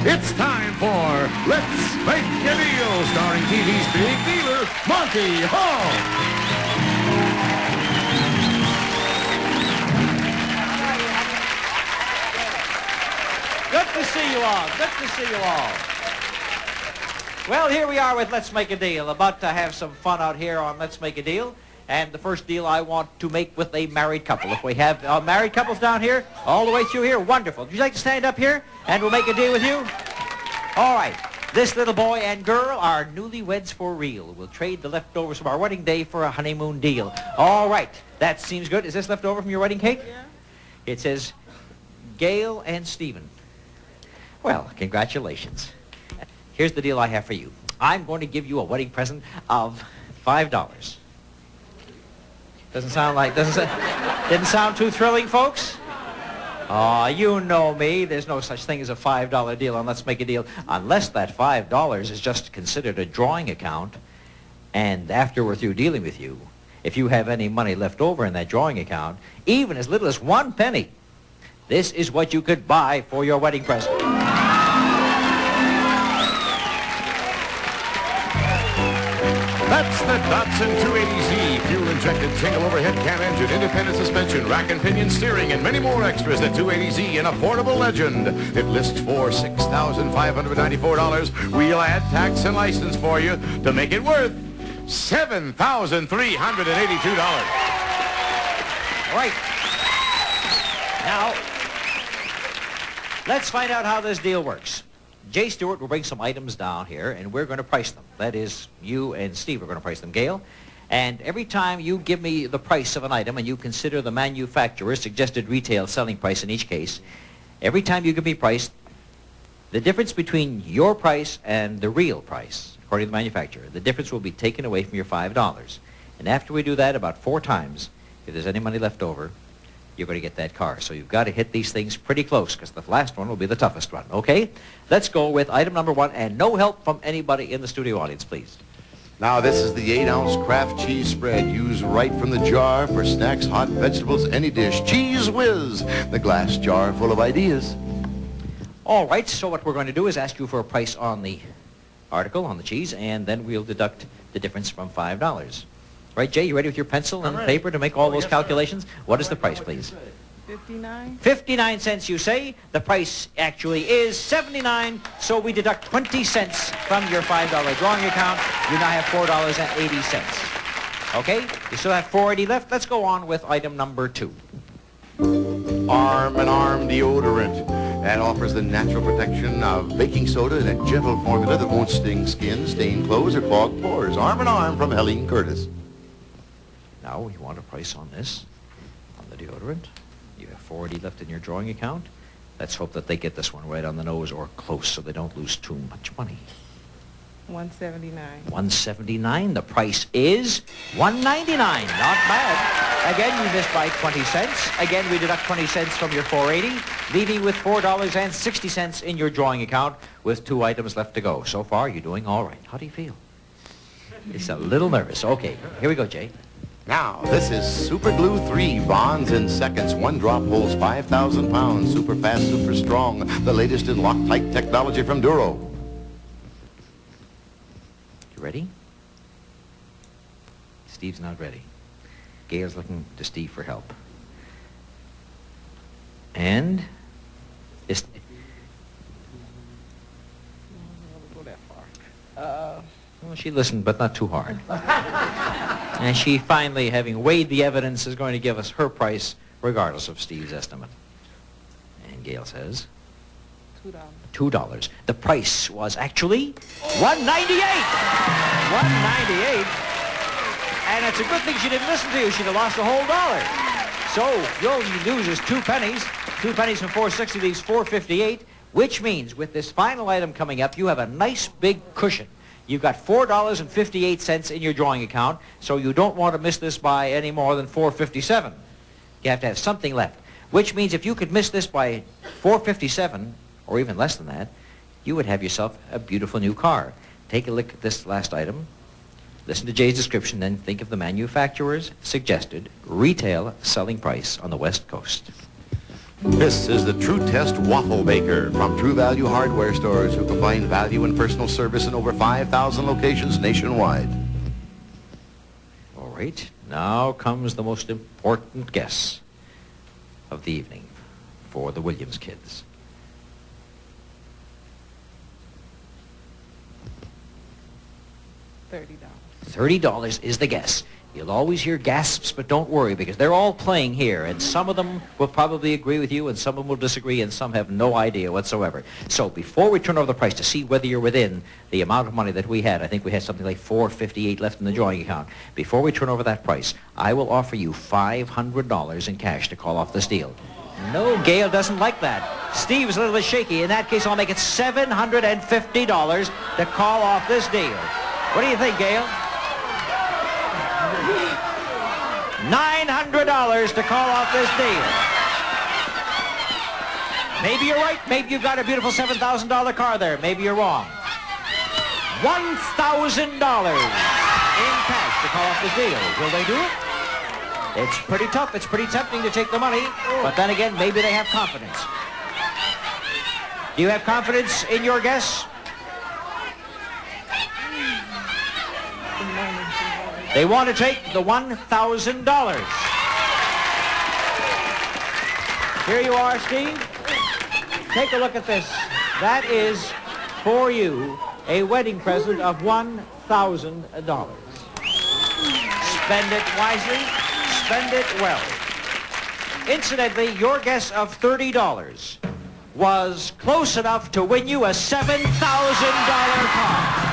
It's time for Let's Make a Deal, starring TV's big dealer, Monty Hall. Good to see you all. Good to see you all. Well, here we are with Let's Make a Deal. About to have some fun out here on Let's Make a Deal. And the first deal I want to make with a married couple. If we have married couples down here, all the way through here, wonderful. Would you like to stand up here and we'll make a deal with you? All right. This little boy and girl are newlyweds for real. We'll trade the leftovers from our wedding day for a honeymoon deal. All right. That seems good. Is this left over from your wedding cake? Yeah. It says Gail and Stephen. Well, congratulations. Here's the deal I have for you. I'm going to give you a wedding present of $5. Didn't sound too thrilling, folks? Aw, you know me. There's no such thing as a $5 deal on Let's Make a Deal unless that $5 is just considered a drawing account. And after we're through dealing with you, if you have any money left over in that drawing account, even as little as 1 penny, this is what you could buy for your wedding present. That's the Datsun 280Z, fuel-injected single overhead cam engine, independent suspension, rack and pinion steering, and many more extras. The 280Z, an affordable legend. It lists for $6,594. We'll add tax and license for you to make it worth $7,382. All right. Now, let's find out how this deal works. Jay Stewart will bring some items down here, and we're going to price them. That is, you and Steve are going to price them, Gail. And every time you give me the price of an item and you consider the manufacturer's suggested retail selling price in each case, every time you give me price, the difference between your price and the real price, according to the manufacturer, the difference will be taken away from your $5. And after we do that about 4 times, if there's any money left over, you're going to get that car. So you've got to hit these things pretty close because the last one will be the toughest one, okay? Let's go with item number 1, and no help from anybody in the studio audience, please. Now, this is the 8-ounce Kraft cheese spread used right from the jar for snacks, hot vegetables, any dish. Cheese Whiz, the glass jar full of ideas. All right, so what we're going to do is ask you for a price on the article, on the cheese, and then we'll deduct the difference from $5. Right, Jay, you ready with your pencil and paper to make all those calculations? What is the price, please? 59. 59 cents, you say. The price actually is 79, so we deduct 20 cents from your $5 drawing account. You now have $4.80. Okay, you still have $4.80 left. Let's go on with item number 2. Arm & Arm deodorant. That offers the natural protection of baking soda in a gentle formula that won't sting skin, stain clothes, or clog pores. Arm & Arm from Helene Curtis. Now, you want a price on this, on the deodorant. You have $4.80 left in your drawing account. Let's hope that they get this one right on the nose or close so they don't lose too much money. 179. 179. The price is $199. Not bad. Again, you missed by 20 cents. Again, we deduct 20 cents from your $4.80, leaving with $4.60 in your drawing account with 2 items left to go. So far, you're doing all right. How do you feel? It's a little nervous. Okay, here we go, Jay. Now, this is Super Glue 3, bonds in seconds. 1 drop holds 5,000 pounds. Super fast, super strong. The latest in Loctite technology from Duro. You ready? Steve's not ready. Gail's looking to Steve for help. And it's... Go that far. Well, she listened, but not too hard. And she finally, having weighed the evidence, is going to give us her price, regardless of Steve's estimate. And Gail says... $2. $2. The price was actually $1.98. $1.98. And it's a good thing she didn't listen to you. She'd have lost the whole dollar. So all you lose is 2 pennies. 2 pennies from 460 leaves $4.58, which means with this final item coming up, you have a nice big cushion. You've got $4.58 in your drawing account, so you don't want to miss this by any more than $4.57. You have to have something left, which means if you could miss this by $4.57, or even less than that, you would have yourself a beautiful new car. Take a look at this last item. Listen to Jay's description, then think of the manufacturer's suggested retail selling price on the West Coast. This is the True Test Waffle Maker from True Value Hardware Stores, who combine value and personal service in over 5,000 locations nationwide. All right, now comes the most important guess of the evening for the Williams kids. $30. $30 is the guess. You'll always hear gasps, but don't worry, because they're all playing here, and some of them will probably agree with you, and some of them will disagree, and some have no idea whatsoever. So before we turn over the price to see whether you're within the amount of money that we had, I think we had something like $4.58 left in the drawing account. Before we turn over that price, I will offer you $500 in cash to call off this deal. No, Gail doesn't like that. Steve's a little bit shaky. In that case, I'll make it $750 to call off this deal. What do you think, Gail? $900 to call off this deal. Maybe you're right. Maybe you've got a beautiful $7,000 car there. Maybe you're wrong. $1,000 in cash to call off this deal. Will they do it? It's pretty tough. It's pretty tempting to take the money. But then again, maybe they have confidence. Do you have confidence in your guess? They want to take the $1,000. Here you are, Steve. Take a look at this. That is, for you, a wedding present of $1,000. Spend it wisely. Spend it well. Incidentally, your guess of $30 was close enough to win you a $7,000 car.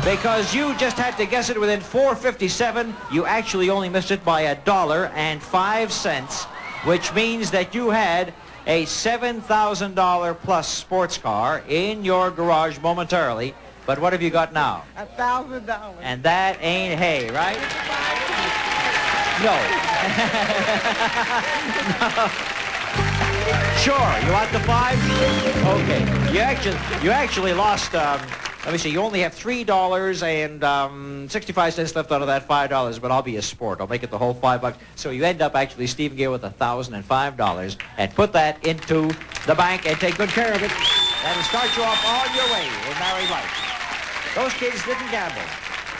Because you just had to guess it within $4.57, you actually only missed it by $1.05, which means that you had a $7,000 plus sports car in your garage momentarily. But what have you got now? $1,000. And that ain't hay, right? No. No. Sure, you want the $5? Okay. You actually lost. Let me see, you only have $3.65 left out of that $5, but I'll be a sport. I'll make it the whole $5. So you end up actually, Steve and Gail, with $1,005, and put that into the bank and take good care of it. That'll start you off on your way in married life. Those kids didn't gamble.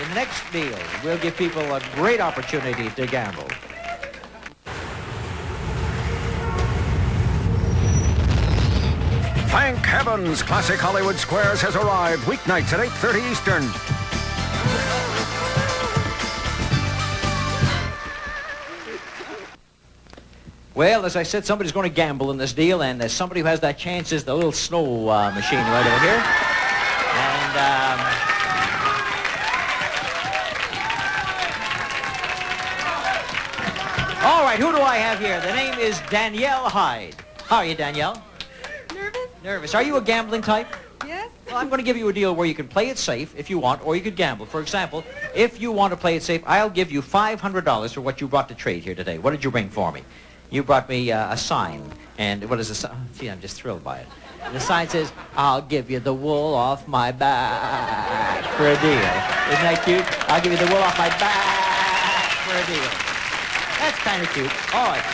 In the next deal, we'll give people a great opportunity to gamble. Thank heavens, Classic Hollywood Squares has arrived weeknights at 8:30 Eastern. Well, as I said, somebody's going to gamble in this deal, and somebody who has that chance is the little snow machine right over here. And all right, who do I have here? The name is Danielle Hyde. How are you, Danielle? Nervous. Are you a gambling type? Yes. Well, I'm going to give you a deal where you can play it safe if you want, or you could gamble. For example, if you want to play it safe, I'll give you $500 for what you brought to trade here today. What did you bring for me? You brought me a sign. And what is the sign? Gee, I'm just thrilled by it. And the sign says, I'll give you the wool off my back for a deal. Isn't that cute? I'll give you the wool off my back for a deal. That's kind of cute. All right.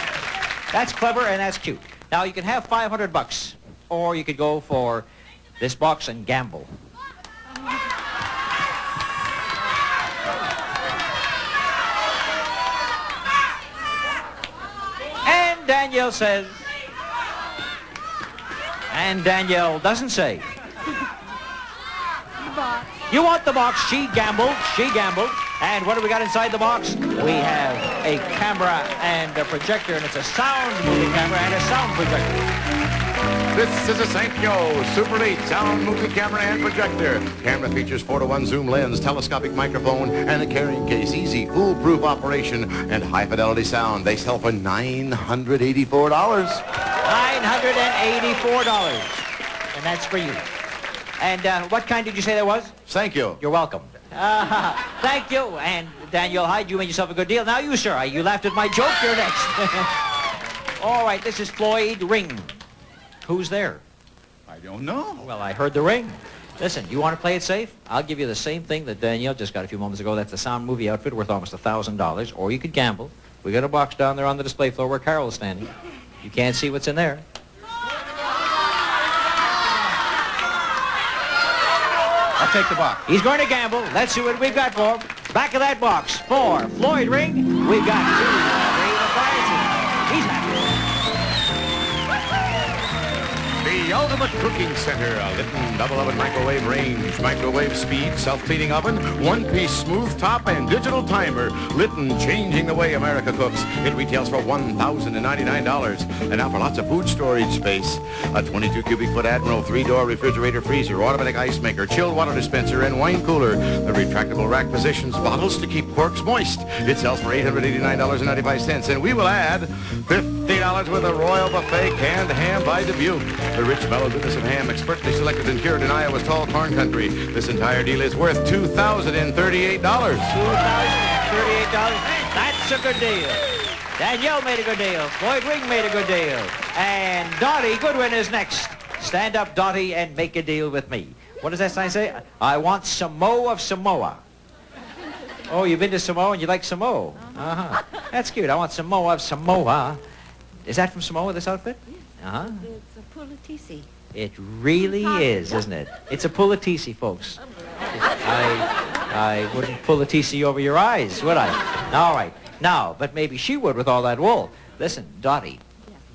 That's clever and that's cute. Now, you can have $500. Or you could go for this box and gamble. And Danielle says, and Danielle doesn't say. You want the box. She gambled. She gambled. And what do we got inside the box? We have a camera and a projector, and it's a sound moving camera and a sound projector. This is a Sanyo Super 8 sound moving camera and projector. Camera features 4-to-1 zoom lens, telescopic microphone, and a carrying case. Easy, foolproof operation, and high-fidelity sound. They sell for $984. $984. And that's for you. And what kind did you say that was? Thank you. You're welcome. Thank you. And Daniel Hyde, you made yourself a good deal. Now you, sir. You laughed at my joke. You're next. All right, this is Floyd Ring. Who's there? I don't know. Well, I heard the ring. Listen, you want to play it safe? I'll give you the same thing that Danielle just got a few moments ago. That's the sound movie outfit worth almost $1,000. Or you could gamble. We got a box down there on the display floor where Carol is standing. You can't see what's in there. I'll take the box. He's going to gamble. Let's see what we've got for him. Back of that box for Floyd Ring, we've got two great appliances. He's happy. The Ultimate Cooking Center, a Litton double oven microwave range, microwave speed, self-cleaning oven, one-piece smooth top, and digital timer. Litton changing the way America cooks. It retails for $1,099. And now for lots of food storage space. A 22 cubic foot Admiral 3-door refrigerator freezer, automatic ice maker, chilled water dispenser, and wine cooler. The retractable rack positions bottles to keep corks moist. It sells for $889.95, and we will add $50 with a Royal Buffet canned ham by Dubuque. The rich, mellow goodness of ham, expertly selected and cured in Iowa's tall corn country. This entire deal is worth $2,038. $2,038. That's a good deal. Danielle made a good deal. Floyd Ring made a good deal. And Dottie Goodwin is next. Stand up, Dottie, and make a deal with me. What does that sign say? I want Samoa of Samoa. Oh, you've been to Samoa and you like Samoa? Uh-huh. That's cute. I want Samoa of Samoa. Is that from Samoa, this outfit? Uh-huh. It's a Pulatisi. It really is, isn't it? It's a Pulatisi, folks. I wouldn't pull a TC over your eyes, would I? All right. Now, but maybe she would with all that wool. Listen, Dottie,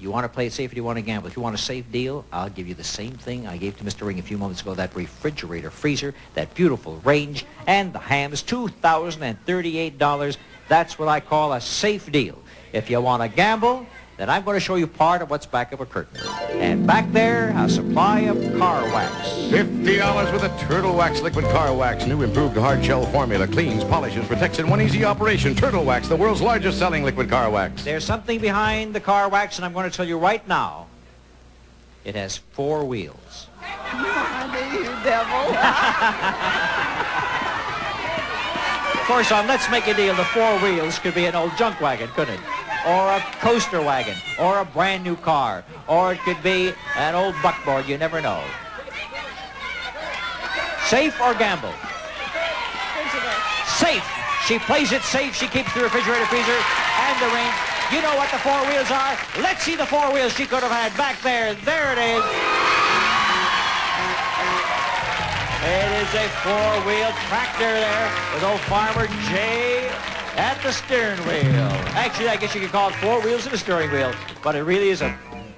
you want to play it safe or do you want to gamble? If you want a safe deal, I'll give you the same thing I gave to Mr. Ring a few moments ago, that refrigerator freezer, that beautiful range, and the hams, $2,038. That's what I call a safe deal. If you want to gamble, then I'm going to show you part of what's back of a curtain. And back there, a supply of car wax. $50 with a Turtle Wax liquid car wax. New improved hard shell formula. Cleans, polishes, protects in one easy operation. Turtle Wax, the world's largest selling liquid car wax. There's something behind the car wax, and I'm going to tell you right now. It has 4 wheels. You devil. Of course, on Let's Make a Deal, the 4 wheels could be an old junk wagon, couldn't it? Or a coaster wagon, or a brand new car, or it could be an old buckboard, you never know. Safe or gamble? Safe. She plays it safe. She keeps the refrigerator, freezer, and the range. You know what the 4 wheels are? Let's see the 4 wheels she could have had back there. There it is. It is a 4-wheel tractor there with old Farmer J at the steering wheel. Actually, I guess you could call it 4 wheels and a steering wheel, but it really is a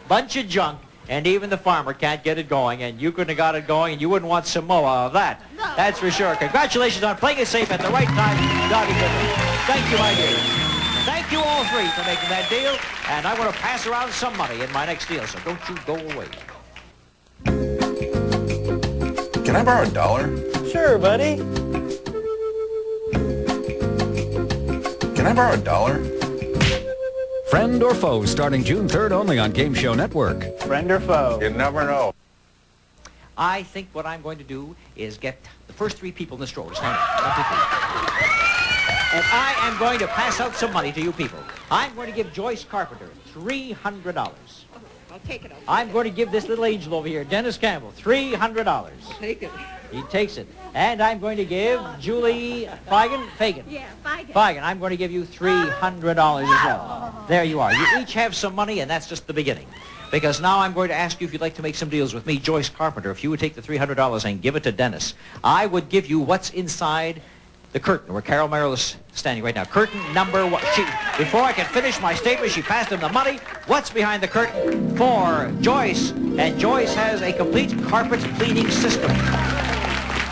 bunch of junk, and even the farmer can't get it going, and you couldn't have got it going, and you wouldn't want Samoa of that. No. That's for sure. Congratulations on playing it safe at the right time, Dottie Goodwin. Thank you, my dear. Thank you all 3 for making that deal, and I want to pass around some money in my next deal, so don't you go away. Can I borrow $1? Sure, buddy. Can I borrow $1? Friend or Foe, starting June 3rd only on Game Show Network. Friend or foe? You never know. I think what I'm going to do is get the first 3 people in this row to stand up. 1, 2, 3. And I am going to pass out some money to you people. I'm going to give Joyce Carpenter $300. I'll take it. I'm going to give this little angel over here, Dennis Campbell, $300. I'll take it. He takes it. And I'm going to give Julie Fagan. Yeah, Fagan. Fagan, I'm going to give you $300 as well. There you are. You each have some money, and that's just the beginning. Because now I'm going to ask you if you'd like to make some deals with me, Joyce Carpenter. If you would take the $300 and give it to Dennis, I would give you what's inside the curtain where Carol Merrill is standing right now. Curtain number 1. Before I can finish my statement, she passed him the money. What's behind the curtain for Joyce? And Joyce has a complete carpet cleaning system.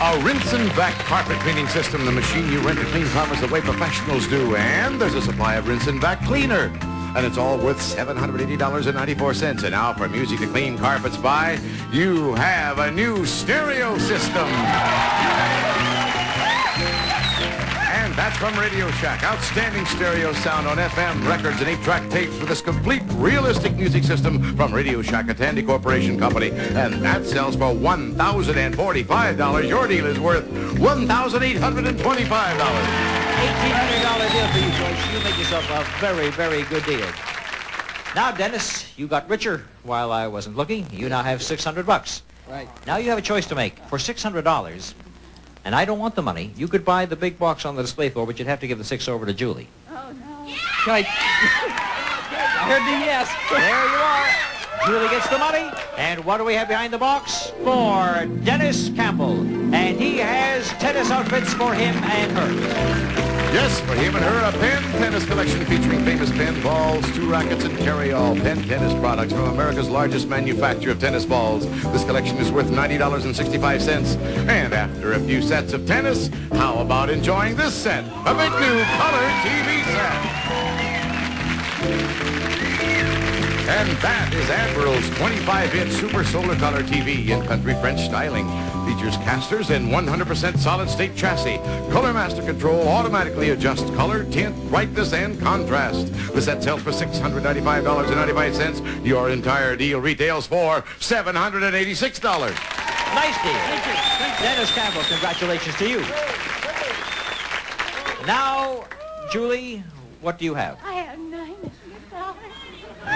A rinse and vac carpet cleaning system, the machine you rent to clean carpets the way professionals do. And there's a supply of rinse and vac cleaner. And it's all worth $780.94. And now for music to clean carpets by, you have a new stereo system. And that's from Radio Shack. Outstanding stereo sound on FM, records, and 8-track tapes with this complete realistic music system from Radio Shack, a Tandy Corporation company. And that sells for $1,045. Your deal is worth $1,825. $1,800 deal for you, Joyce. You make yourself a very, very good deal. Now, Dennis, you got richer while I wasn't looking. You now have $600. Right. Now you have a choice to make. For $600, and I don't want the money, you could buy the big box on the display floor, but you'd have to give the 6 over to Julie. Oh, no. Can I heard the yes. There you are. Julie gets the money. And what do we have behind the box? For Dennis Campbell. And he has tennis outfits for him and her. Yes, for him and her, a Penn tennis collection featuring famous Penn balls, 2 rackets, and carry-all Penn tennis products from America's largest manufacturer of tennis balls. This collection is worth $90.65. And after a few sets of tennis, how about enjoying this set? A big new color TV set. And that is Admiral's 25-inch Super Solar Color TV in country French styling. Features casters and 100% solid-state chassis. Color Master Control automatically adjusts color, tint, brightness, and contrast. The set sells for $695.95. Your entire deal retails for $786. Nice deal. Thank you. Dennis Campbell, congratulations to you. Now, Julie, what do you have? I have $900.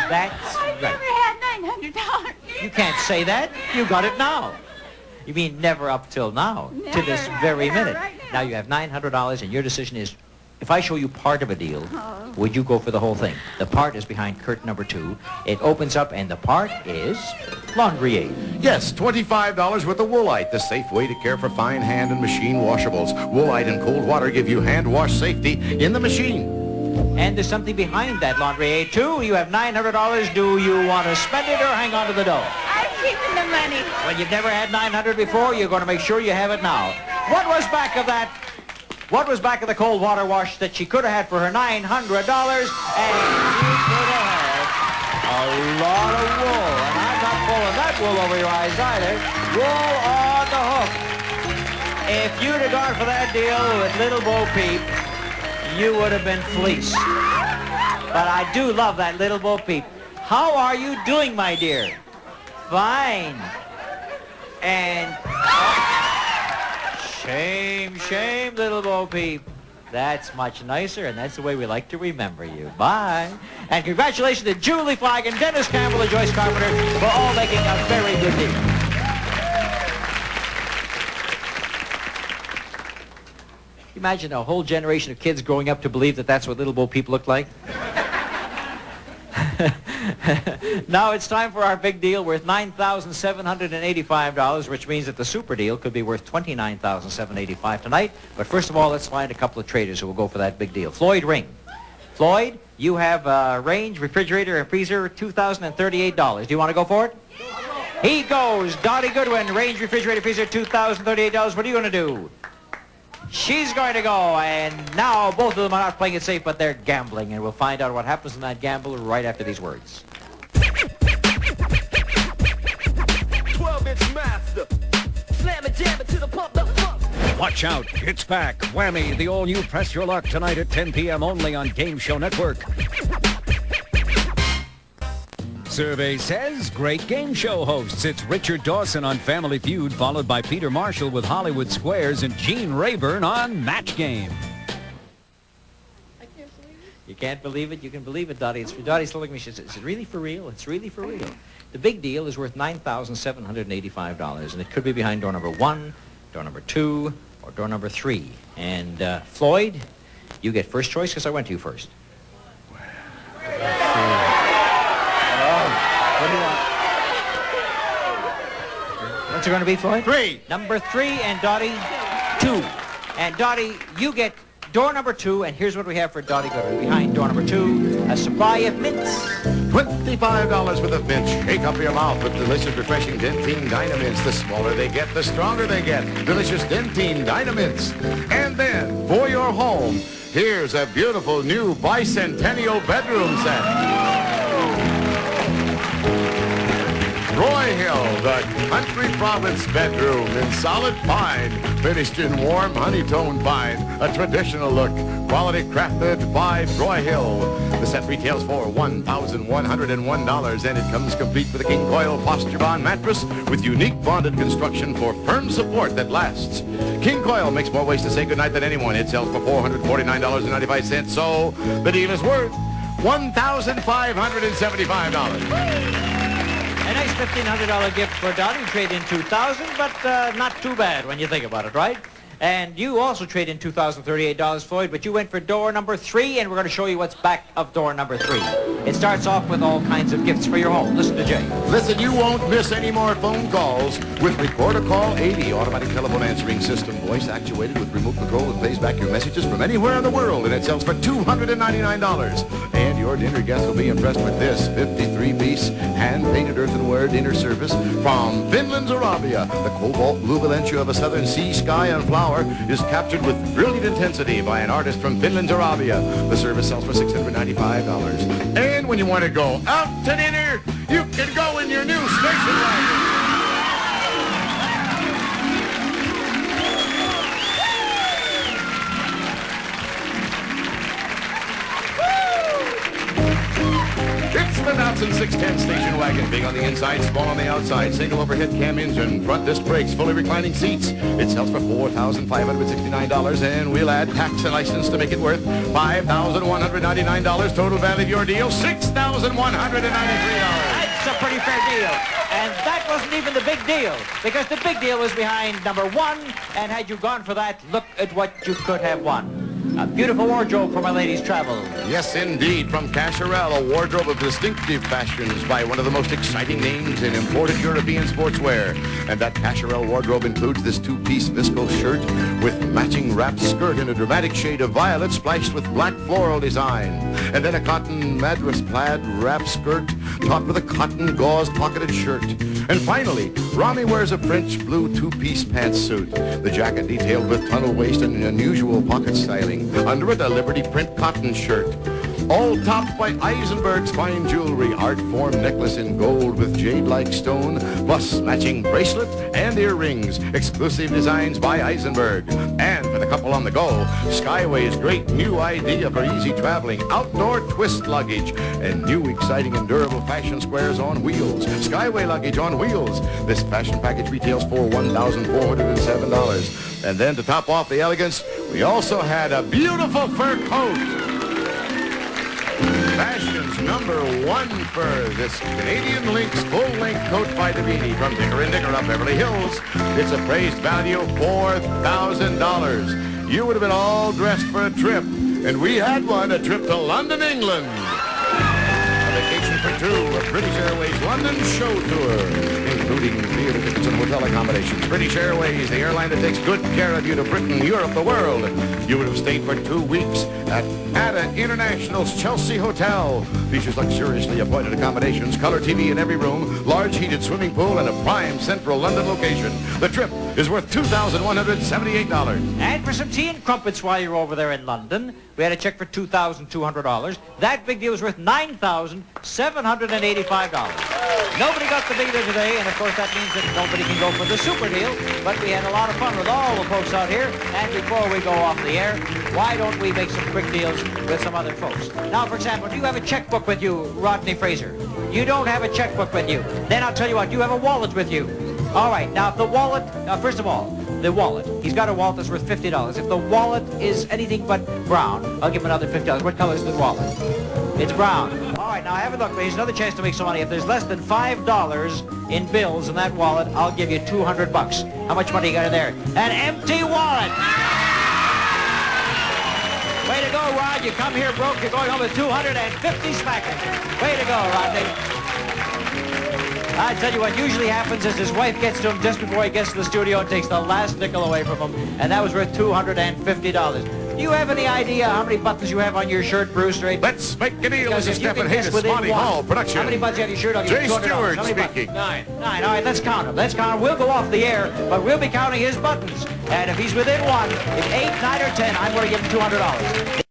That's I've right. never had $900. You can't say that. You got it now. You mean never up till now, to Never. this very Yeah, minute. right Now now. you have $900, and your decision is, if I show you part of a deal, would you go for the whole thing? The part is behind curtain number 2. It opens up, and the part is laundry aid. Yes, $25 worth of Woolite, the safe way to care for fine hand and machine washables. Woolite and cold water give you hand wash safety in the machine. And there's something behind that laundry aid, too. You have $900. Do you want to spend it or hang on to the dough? I'm keeping the money. When you've never had $900 before, you're going to make sure you have it now. What was back of that? What was back of the cold water wash that she could have had for her $900? And you could have had a lot of wool. And I'm not pulling that wool over your eyes either. Wool on the hook. If you'd have gone for that deal with Little Bo Peep, you would have been fleeced. But I do love that Little Bo Peep. How are you doing, my dear? Fine. And shame, shame, Little Bo Peep. That's much nicer, and that's the way we like to remember you. Bye. And congratulations to Julie Flagg and Dennis Campbell and Joyce Carpenter for all making a very good deal. Imagine a whole generation of kids growing up to believe that that's what Little Bo Peep looked like. Now it's time for our big deal worth $9,785, which means that the super deal could be worth $29,785 tonight. But first of all, let's find a couple of traders who will go for that big deal. Floyd Ring. Floyd, you have a range, refrigerator, and freezer, $2,038. Do you want to go for it? He goes. Dottie Goodwin, range, refrigerator, freezer, $2,038. What are you going to do? She's going to go, and now both of them are not playing it safe, but they're gambling, and we'll find out what happens in that gamble right after these words. 12-inch master. Slam it, jam it to the pump, the pump. Watch out, it's back. Whammy, the all-new Press Your Luck tonight at 10 p.m. only on Game Show Network. Survey says great game show hosts. It's Richard Dawson on Family Feud, followed by Peter Marshall with Hollywood Squares and Gene Rayburn on Match Game. You can't believe it. You can believe it, Dottie. Dottie's still looking at me. She says, is it really for real? It's really for real. The big deal is worth $9,785, and it could be behind door number 1, door number 2, or door number 3. And Floyd, you get first choice because I went to you first. What do you want? What's it going to be, Floyd? 3. Number 3, and Dottie, 2. And Dottie, you get door number 2, and here's what we have for Dottie Goodwin. Behind door number 2, a supply of mints. $25 worth of mints. Shake up your mouth with delicious, refreshing Dentine Dynamints. The smaller they get, the stronger they get. Delicious Dentine Dynamints. And then, for your home, here's a beautiful new bicentennial bedroom set. Roy Hill style. The country province bedroom in solid pine, finished in warm honey-toned pine. A traditional look, quality crafted by Broyhill. The set retails for $1,101, and it comes complete with a King Coil Posture Bond mattress with unique bonded construction for firm support that lasts. King Coil makes more ways to say goodnight than anyone. It sells for $449.95, so the deal is worth $1,575. A nice $1,500 gift for Donnie. Trade in $2,000, but not too bad when you think about it, right? And you also trade in $2,038, Floyd, but you went for door number 3, and we're going to show you what's back of door number 3. It starts off with all kinds of gifts for your home. Listen to Jay. Listen, you won't miss any more phone calls with Recorder Call 80, automatic telephone answering system, voice actuated with remote control that plays back your messages from anywhere in the world, and it sells for $299. And your dinner guest will be impressed with this 53-piece hand-painted earthenware dinner service from Finland's Arabia. The cobalt blue Valentia of a southern sea, sky, and flower is captured with brilliant intensity by an artist from Finland's Arabia. The service sells for $695. And when you want to go out to dinner, you can go in your new station wagon. It's the Datsun 610 station wagon, big on the inside, small on the outside, single overhead cam engine, front disc brakes, fully reclining seats. It sells for $4,569, and we'll add tax and license to make it worth $5,199. Total value of your deal, $6,193. That's a pretty fair deal. And that wasn't even the big deal, because the big deal was behind number 1, and had you gone for that, look at what you could have won. A beautiful wardrobe for my ladies' travel. Yes, indeed. From Cacharel, a wardrobe of distinctive fashions by one of the most exciting names in imported European sportswear. And that Cacharel wardrobe includes this 2-piece viscose shirt with matching wrapped skirt in a dramatic shade of violet splashed with black floral design. And then a cotton Madras plaid wrap skirt topped with a cotton gauze pocketed shirt. And finally, Rami wears a French blue 2-piece pantsuit. The jacket detailed with tunnel waist and unusual pocket styling. Under it, a Liberty print cotton shirt. All topped by Eisenberg's fine jewelry, art form necklace in gold with jade-like stone, plus matching bracelet and earrings, exclusive designs by Eisenberg. And for the couple on the go, Skyway's great new idea for easy traveling, outdoor twist luggage, and new exciting and durable fashion squares on wheels. Skyway luggage on wheels. This fashion package retails for $1,407. And then to top off the elegance, we also had a beautiful fur coat. Fashion's #1 fur, this Canadian Lynx full-length coat by Davini from Dicker & Dicker of Beverly Hills. It's appraised value of $4,000. You would have been all dressed for a trip, and we had one, a trip to London, England. A vacation for 2, a British Airways London show tour, including theater tickets and hotel accommodations. British Airways, the airline that takes good care of you to Britain, Europe, the world. You would have stayed for 2 weeks at Ada International's Chelsea Hotel. Features luxuriously appointed accommodations, color TV in every room, large heated swimming pool, and a prime central London location. The trip is worth $2,178. And for some tea and crumpets while you're over there in London, we had a check for $2,200. That big deal was worth $9,785. Nobody got the big deal today, and of course that means that nobody can go for the super deal, but we had a lot of fun with all the folks out here. And before we go off the air, why don't we make some quick deals with some other folks? Now, for example, do you have a checkbook with you, Rodney Fraser? You don't have a checkbook with you. Then I'll tell you what, you have a wallet with you. All right, now if the wallet, first of all, the wallet. He's got a wallet that's worth $50. If the wallet is anything but brown, I'll give him another $50. What color is the wallet? It's brown. All right, now have a look. There's another chance to make some money. If there's less than $5 in bills in that wallet, I'll give you $200. How much money you got in there? An empty wallet. Way to go, Rod. You come here broke. You're going home with 250 smackers. Way to go, Rodney. I tell you what usually happens is his wife gets to him just before he gets to the studio and takes the last nickel away from him, and that was worth $250. Do you have any idea how many buttons you have on your shirt, Bruce? Right? Let's make a deal. This is Stephen Hayes, Monty Hall production. How many buttons you have on your shirt? I'll give you $200. Stewart How many speaking. Nine. All right, let's count them. Let's count them. We'll go off the air, but we'll be counting his buttons. And if he's within 1, if 8, 9, or 10, I'm going to give him $200.